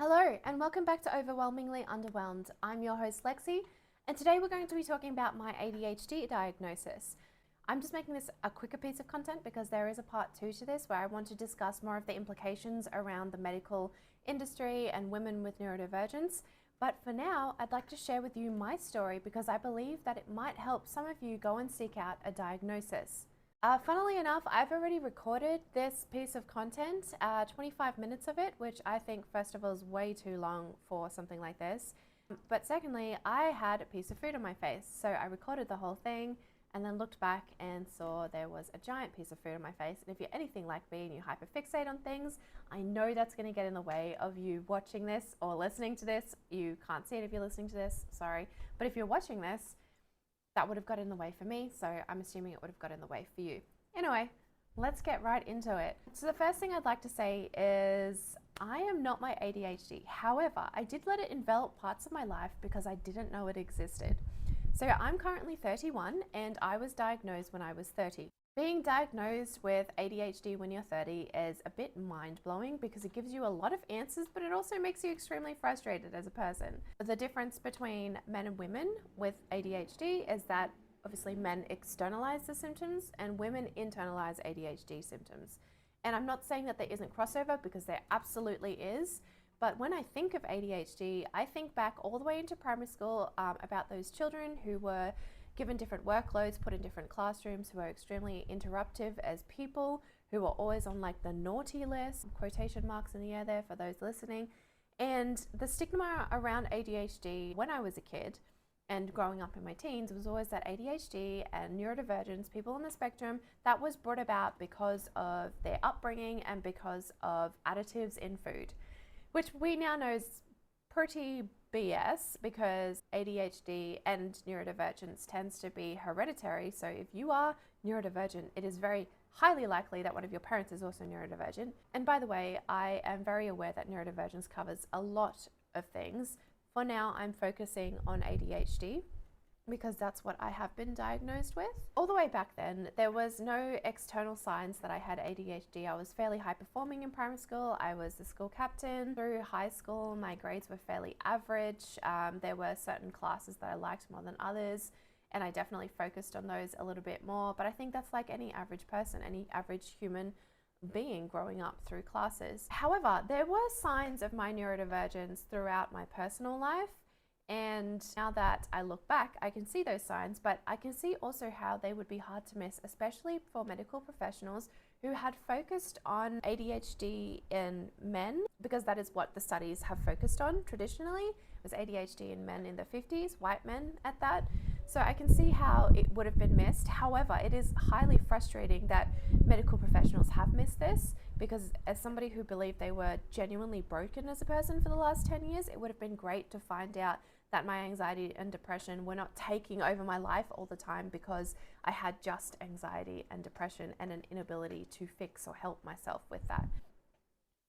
Hello, and welcome back to Overwhelmingly Underwhelmed. I'm your host, Lexi, and today we're going to be talking about my ADHD diagnosis. I'm just making this a quicker piece of content because there is a part 2 to this where I want to discuss more of the implications around the medical industry and women with neurodivergence. But for now, I'd like to share with you my story because I believe that it might help some of you go and seek out a diagnosis. Funnily enough, I've already recorded this piece of content, 25 minutes of it, which I think, first of all, is way too long for something like this. But secondly, I had a piece of food on my face. So I recorded the whole thing and then looked back and saw there was a giant piece of food on my face. And if you're anything like me and you hyperfixate on things, I know that's going to get in the way of you watching this or listening to this. You can't see it if you're listening to this, sorry. But if you're watching this, that would have got in the way for me, so I'm assuming it would have got in the way for you. Anyway, let's get right into it. So the first thing I'd like to say is I am not my ADHD. However, I did let it envelop parts of my life because I didn't know it existed. So I'm currently 31 and I was diagnosed when I was 30. Being diagnosed with ADHD when you're 30 is a bit mind-blowing because it gives you a lot of answers, but it also makes you extremely frustrated as a person. The difference between men and women with ADHD is that obviously men externalize the symptoms and women internalize ADHD symptoms. And I'm not saying that there isn't crossover because there absolutely is. But when I think of ADHD, I think back all the way into primary school about those children who were given different workloads, put in different classrooms, who are extremely interruptive as people, who are always on like the naughty list, quotation marks in the air there for those listening. And the stigma around ADHD when I was a kid and growing up in my teens was always that ADHD and neurodivergence, people on the spectrum, that was brought about because of their upbringing and because of additives in food, which we now know is pretty BS because ADHD and neurodivergence tends to be hereditary. So if you are neurodivergent, it is very highly likely that one of your parents is also neurodivergent. And by the way, I am very aware that neurodivergence covers a lot of things. For now, I'm focusing on ADHD because that's what I have been diagnosed with. All the way back then, there was no external signs that I had ADHD. I was fairly high performing in primary school. I was the school captain. Through high school, my grades were fairly average. There were certain classes that I liked more than others, and I definitely focused on those a little bit more. But I think that's like any average person, any average human being growing up through classes. However, there were signs of my neurodivergence throughout my personal life. And now that I look back, I can see those signs, but I can see also how they would be hard to miss, especially for medical professionals who had focused on ADHD in men, because that is what the studies have focused on traditionally. It was ADHD in men in the 50s, white men at that. So I can see how it would have been missed. However, it is highly frustrating that medical professionals have missed this, because as somebody who believed they were genuinely broken as a person for the last 10 years, it would have been great to find out that my anxiety and depression were not taking over my life all the time because I had just anxiety and depression and an inability to fix or help myself with that.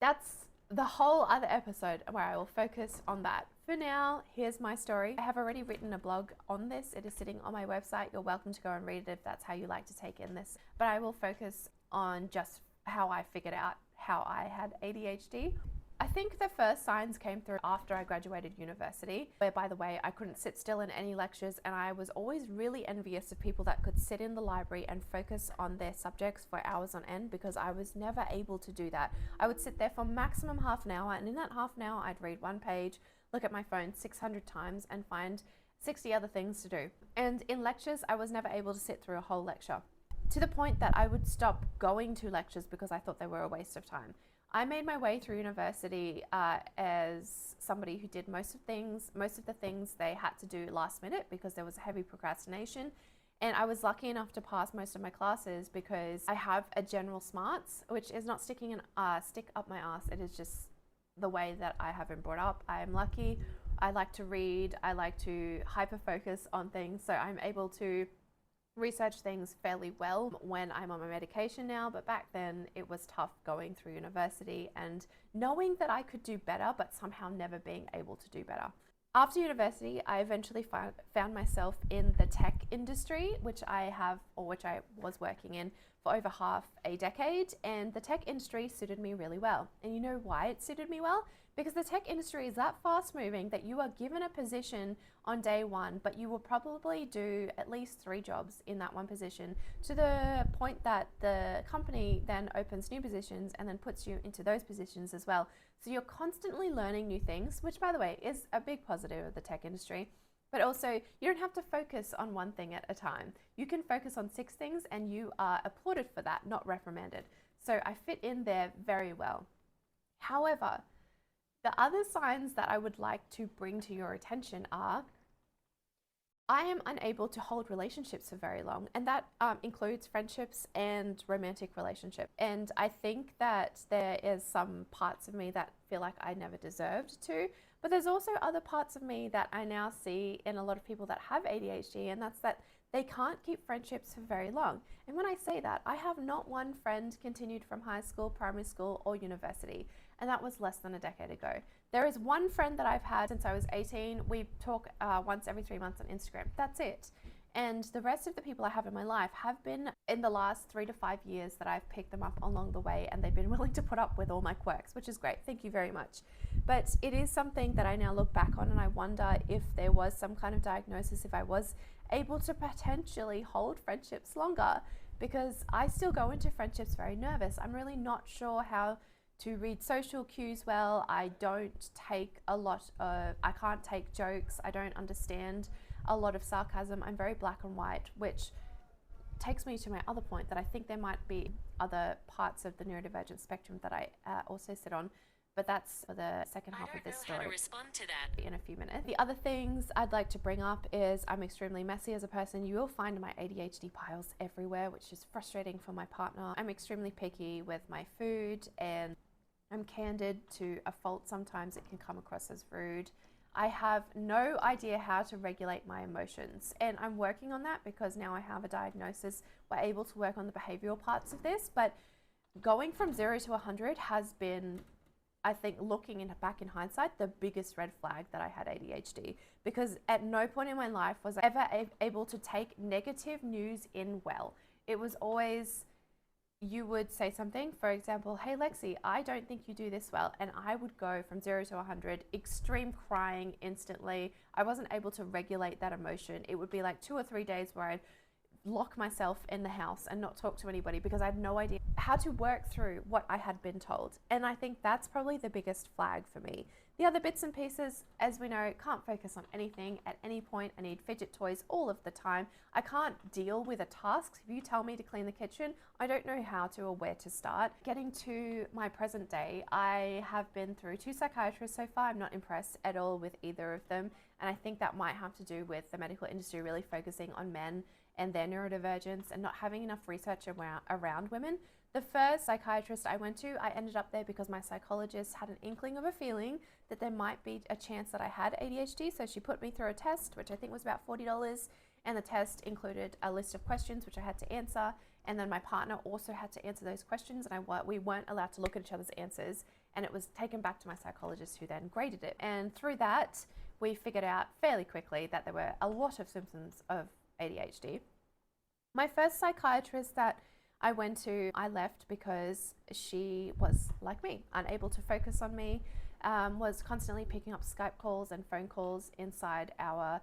That's the whole other episode where I will focus on that. For now, here's my story. I have already written a blog on this. It is sitting on my website. You're welcome to go and read it if that's how you like to take in this. But I will focus on just how I figured out how I had ADHD. I think the first signs came through after I graduated university, where, by the way, I couldn't sit still in any lectures, and I was always really envious of people that could sit in the library and focus on their subjects for hours on end, because I was never able to do that. I would sit there for maximum half an hour, and in that half an hour, I'd read one page, look at my phone 600 times, and find 60 other things to do. And in lectures, I was never able to sit through a whole lecture, to the point that I would stop going to lectures because I thought they were a waste of time. I made my way through university as somebody who did most of the things they had to do last minute because there was a heavy procrastination. And I was lucky enough to pass most of my classes because I have a general smarts, which is not sticking an stick up my ass. It is just the way that I have been brought up. I am lucky. I like to read. I like to hyper focus on things. So I'm able to research things fairly well when I'm on my medication now, but back then it was tough going through university and knowing that I could do better, but somehow never being able to do better. After university, I eventually found myself in the tech industry, which I was working in for over half a decade, and the tech industry suited me really well. And you know why it suited me well? because the tech industry is that fast moving that you are given a position on day one, but you will probably do at least 3 jobs in that one position, to the point that the company then opens new positions and then puts you into those positions as well. So you're constantly learning new things, which, by the way, is a big positive of the tech industry. But also, you don't have to focus on one thing at a time. You can focus on 6 things and you are applauded for that, not reprimanded. So I fit in there very well. However, the other signs that I would like to bring to your attention are, I am unable to hold relationships for very long, and that includes friendships and romantic relationships. And I think that there is some parts of me that feel like I never deserved to, but there's also other parts of me that I now see in a lot of people that have ADHD, and that's that they can't keep friendships for very long. And when I say that, I have not one friend continued from high school, primary school, or university, and that was less than a decade ago. There is one friend that I've had since I was 18. We talk once every 3 months on Instagram. That's it. And the rest of the people I have in my life have been in the last 3 to 5 years that I've picked them up along the way, and they've been willing to put up with all my quirks, which is great. Thank you very much. But it is something that I now look back on, and I wonder if there was some kind of diagnosis, if I was able to potentially hold friendships longer, because I still go into friendships very nervous. I'm really not sure how to read social cues well. I can't take jokes. I don't understand a lot of sarcasm. I'm very black and white, which takes me to my other point, that I think there might be other parts of the neurodivergent spectrum that I also sit on, but that's for the second half of this story. I don't know how to respond to that in a few minutes. The other things I'd like to bring up is I'm extremely messy as a person. You will find my ADHD piles everywhere, which is frustrating for my partner. I'm extremely picky with my food, and I'm candid to a fault. Sometimes it can come across as rude. I have no idea how to regulate my emotions, and I'm working on that because now I have a diagnosis. We're able to work on the behavioral parts of this, but going from 0 to 100 has been, I think, looking back in hindsight, the biggest red flag that I had ADHD, because at no point in my life was I ever able to take negative news in well. It was always, you would say something, for example, hey Lexi, I don't think you do this well, and I would go from 0 to 100, extreme crying instantly. I wasn't able to regulate that emotion. It would be like 2 or 3 days where I'd lock myself in the house and not talk to anybody because I had no idea how to work through what I had been told. And I think that's probably the biggest flag for me. The other bits and pieces, as we know, can't focus on anything at any point. I need fidget toys all of the time. I can't deal with a task. If you tell me to clean the kitchen, I don't know how to or where to start. Getting to my present day, I have been through 2 psychiatrists so far. I'm not impressed at all with either of them. And I think that might have to do with the medical industry really focusing on men and their neurodivergence and not having enough research around women. The first psychiatrist I went to, I ended up there because my psychologist had an inkling of a feeling that there might be a chance that I had ADHD. So she put me through a test, which I think was about $40. And the test included a list of questions, which I had to answer. And then my partner also had to answer those questions. And we weren't allowed to look at each other's answers. And it was taken back to my psychologist, who then graded it. And through that, we figured out fairly quickly that there were a lot of symptoms of ADHD. My first psychiatrist that I went to, I left because she was like me, unable to focus on me, was constantly picking up Skype calls and phone calls inside our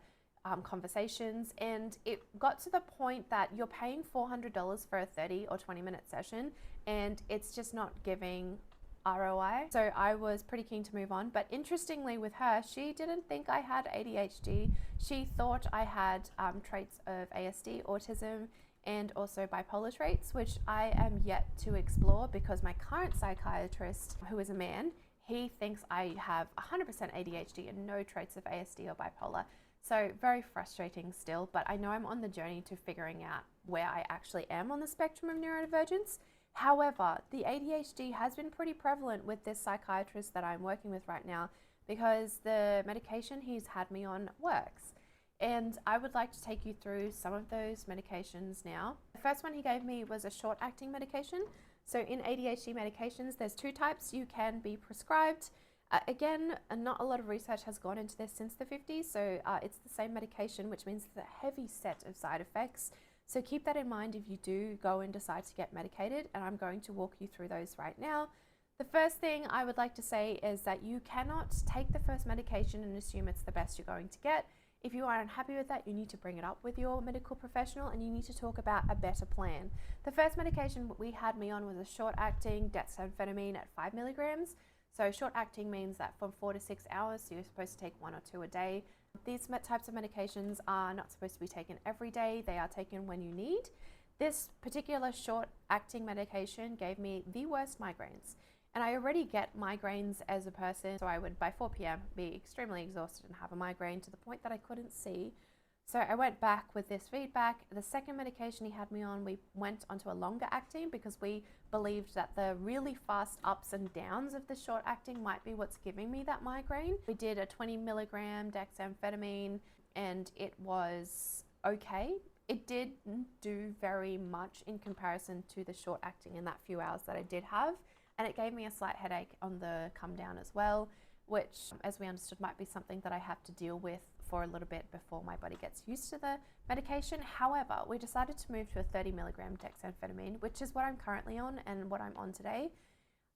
conversations. And it got to the point that you're paying $400 for a 30 or 20-minute session, and it's just not giving ROI. So I was pretty keen to move on. But interestingly with her, she didn't think I had ADHD. She thought I had traits of ASD, autism, and also bipolar traits, which I am yet to explore because my current psychiatrist, who is a man, he thinks I have 100% ADHD and no traits of ASD or bipolar. So very frustrating still, but I know I'm on the journey to figuring out where I actually am on the spectrum of neurodivergence. However, the ADHD has been pretty prevalent with this psychiatrist that I'm working with right now because the medication he's had me on works. And I would like to take you through some of those medications now. The first one he gave me was a short-acting medication. So in ADHD medications, there's 2 types you can be prescribed. Again, not a lot of research has gone into this since the 50s, so it's the same medication, which means it's a heavy set of side effects. So keep that in mind if you do go and decide to get medicated, and I'm going to walk you through those right now. The first thing I would like to say is that you cannot take the first medication and assume it's the best you're going to get. If you are unhappy with that, you need to bring it up with your medical professional and you need to talk about a better plan. The first medication we had me on was a short-acting dexamphetamine at 5 milligrams. So short-acting means that from 4 to 6 hours, so you're supposed to take 1 or 2 a day. These types of medications are not supposed to be taken every day. They are taken when you need. This particular short-acting medication gave me the worst migraines. And I already get migraines as a person, so I would by 4 p.m. be extremely exhausted and have a migraine to the point that I couldn't see. So I went back with this feedback. The second medication he had me on, we went onto a longer acting because we believed that the really fast ups and downs of the short acting might be what's giving me that migraine. We did a 20 milligram dexamphetamine and it was okay. It didn't do very much in comparison to the short acting in that few hours that I did have. And it gave me a slight headache on the come down as well, which, as we understood, might be something that I have to deal with for a little bit before my body gets used to the medication. However, we decided to move to a 30 milligram dexamphetamine, which is what I'm currently on and what I'm on today.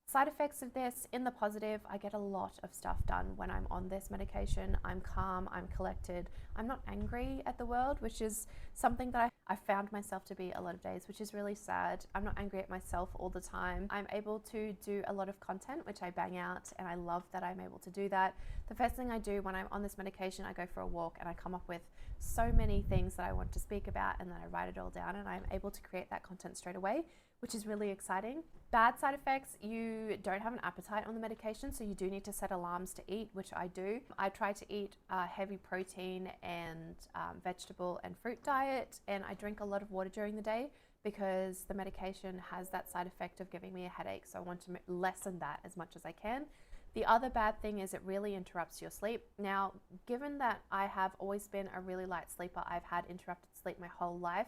Side effects of this, in the positive, I get a lot of stuff done when I'm on this medication. I'm calm, I'm collected, I'm not angry at the world, which is something that I found myself to be a lot of days, which is really sad. I'm not angry at myself all the time. I'm able to do a lot of content, which I bang out, and I love that I'm able to do that. The first thing I do when I'm on this medication, I go for a walk and I come up with so many things that I want to speak about, and then I write it all down and I'm able to create that content straight away, which is really exciting. Bad side effects, you don't have an appetite on the medication, so you do need to set alarms to eat, which I do. I try to eat a heavy protein and vegetable and fruit diet, and I drink a lot of water during the day because the medication has that side effect of giving me a headache, so I want to lessen that as much as I can. The other bad thing is it really interrupts your sleep. Now, given that I have always been a really light sleeper, I've had interrupted sleep my whole life.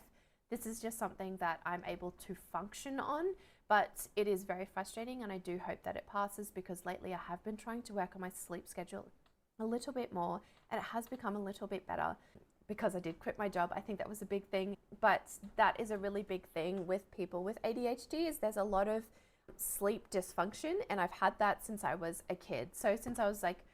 This is just something that I'm able to function on, but it is very frustrating, and I do hope that it passes because lately I have been trying to work on my sleep schedule a little bit more, and it has become a little bit better because I did quit my job. I think that was a big thing, but that is a really big thing with people with ADHD is there's a lot of sleep dysfunction, and I've had that since I was a kid. So since I was like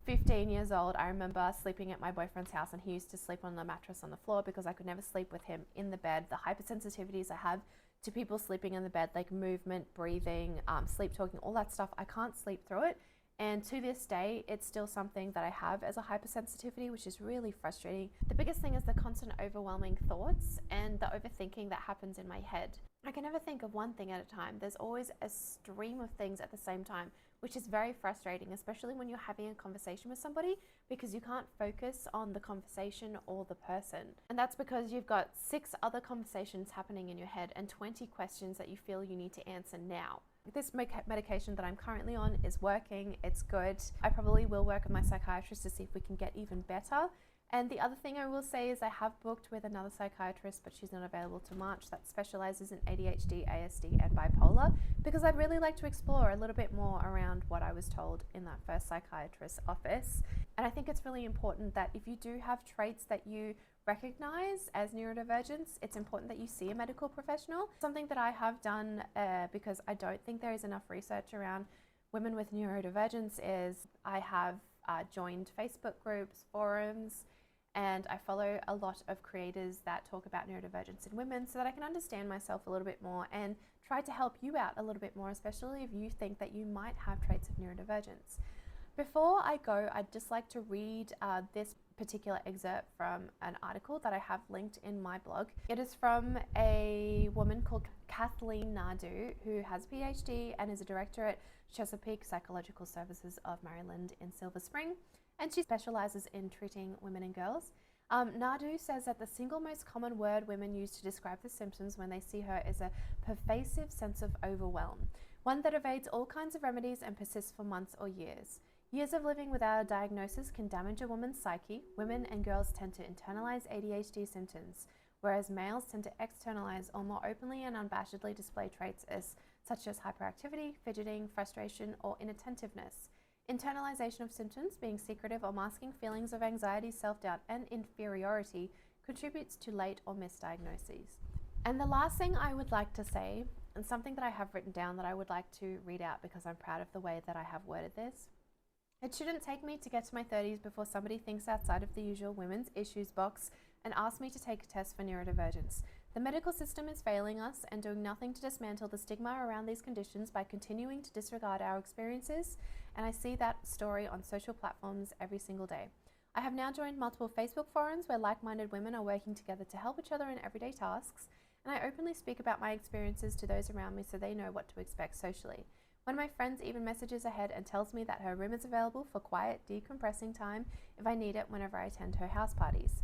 15 years old, I remember sleeping at my boyfriend's house, and he used to sleep on the mattress on the floor because I could never sleep with him in the bed. The hypersensitivities I have to people sleeping in the bed, like movement, breathing, sleep talking, all that stuff, I can't sleep through it. And to this day, it's still something that I have as a hypersensitivity, which is really frustrating. The biggest thing is the constant overwhelming thoughts and the overthinking that happens in my head. I can never think of one thing at a time. There's always a stream of things at the same time, which is very frustrating, especially when you're having a conversation with somebody because you can't focus on the conversation or the person. And that's because you've got 6 other conversations happening in your head and 20 questions that you feel you need to answer now. This medication that I'm currently on is working, it's good. I probably will work with my psychiatrist to see if we can get even better. And the other thing I will say is I have booked with another psychiatrist, but she's not available till March, that specializes in ADHD, ASD, and bipolar, because I'd really like to explore a little bit more around what I was told in that first psychiatrist's office. And I think it's really important that if you do have traits that you recognize as neurodivergence, it's important that you see a medical professional. Something that I have done because I don't think there is enough research around women with neurodivergence is I have joined Facebook groups, forums, and I follow a lot of creators that talk about neurodivergence in women so that I can understand myself a little bit more and try to help you out a little bit more, especially if you think that you might have traits of neurodivergence. Before I go, I'd just like to read this particular excerpt from an article that I have linked in my blog. It is from a woman called Kathleen Nadu, who has a PhD and is a director at Chesapeake Psychological Services of Maryland in Silver Spring, and she specializes in treating women and girls. Nadu says that the single most common word women use to describe the symptoms when they see her is a pervasive sense of overwhelm, one that evades all kinds of remedies and persists for months or years. Years of living without a diagnosis can damage a woman's psyche. Women and girls tend to internalize ADHD symptoms, whereas males tend to externalize or more openly and unabashedly display traits such as hyperactivity, fidgeting, frustration, or inattentiveness. Internalization of symptoms, being secretive or masking feelings of anxiety, self-doubt, and inferiority, contributes to late or misdiagnoses. And the last thing I would like to say and something that I have written down that I would like to read out because I'm proud of the way that I have worded this. It shouldn't take me to get to my 30s before somebody thinks outside of the usual women's issues box and asks me to take a test for neurodivergence. The medical system is failing us and doing nothing to dismantle the stigma around these conditions by continuing to disregard our experiences, and I see that story on social platforms every single day. I have now joined multiple Facebook forums where like-minded women are working together to help each other in everyday tasks, and I openly speak about my experiences to those around me so they know what to expect socially. One of my friends even messages ahead and tells me that her room is available for quiet, decompressing time if I need it whenever I attend her house parties.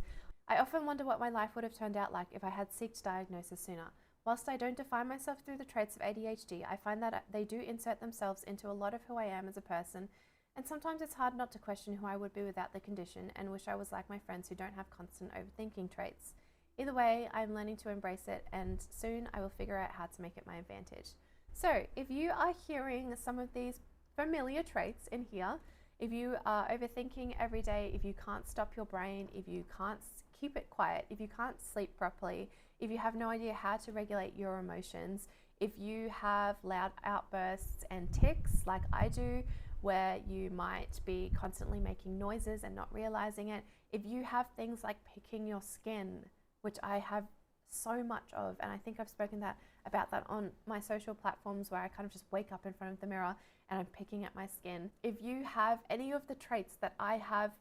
I often wonder what my life would have turned out like if I had sought diagnosis sooner. Whilst I don't define myself through the traits of ADHD, I find that they do insert themselves into a lot of who I am as a person, and sometimes it's hard not to question who I would be without the condition and wish I was like my friends who don't have constant overthinking traits. Either way, I'm learning to embrace it, and soon I will figure out how to make it my advantage. So if you are hearing some of these familiar traits in here, if you are overthinking every day, if you can't stop your brain, if you can't keep it quiet, if you can't sleep properly, if you have no idea how to regulate your emotions, if you have loud outbursts and tics like I do, where you might be constantly making noises and not realizing it, if you have things like picking your skin, which I have so much of, and I think I've spoken about that on my social platforms where I kind of just wake up in front of the mirror and I'm picking at my skin. If you have any of the traits that I have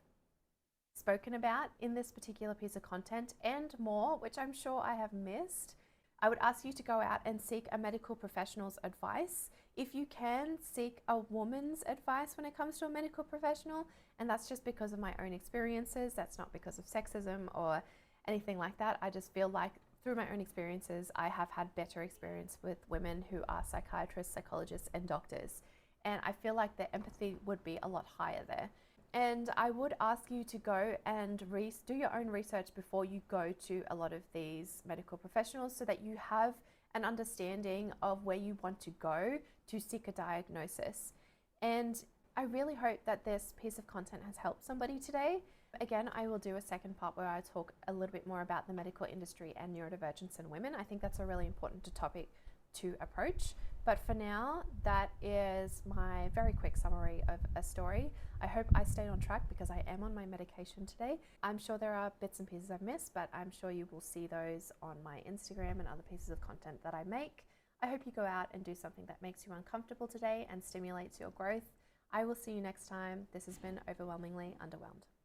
spoken about in this particular piece of content and more, which I'm sure I have missed, I would ask you to go out and seek a medical professional's advice. If you can, seek a woman's advice when it comes to a medical professional, and that's just because of my own experiences. That's not because of sexism or anything like that. I just feel like through my own experiences, I have had better experience with women who are psychiatrists, psychologists, and doctors. And I feel like the empathy would be a lot higher there. And I would ask you to go and do your own research before you go to a lot of these medical professionals so that you have an understanding of where you want to go to seek a diagnosis. And I really hope that this piece of content has helped somebody today. Again, I will do a second part where I talk a little bit more about the medical industry and neurodivergence in women. I think that's a really important topic to approach. But for now, that is my very quick summary of a story. I hope I stayed on track because I am on my medication today. I'm sure there are bits and pieces I've missed, but I'm sure you will see those on my Instagram and other pieces of content that I make. I hope you go out and do something that makes you uncomfortable today and stimulates your growth. I will see you next time. This has been Overwhelmingly Underwhelmed.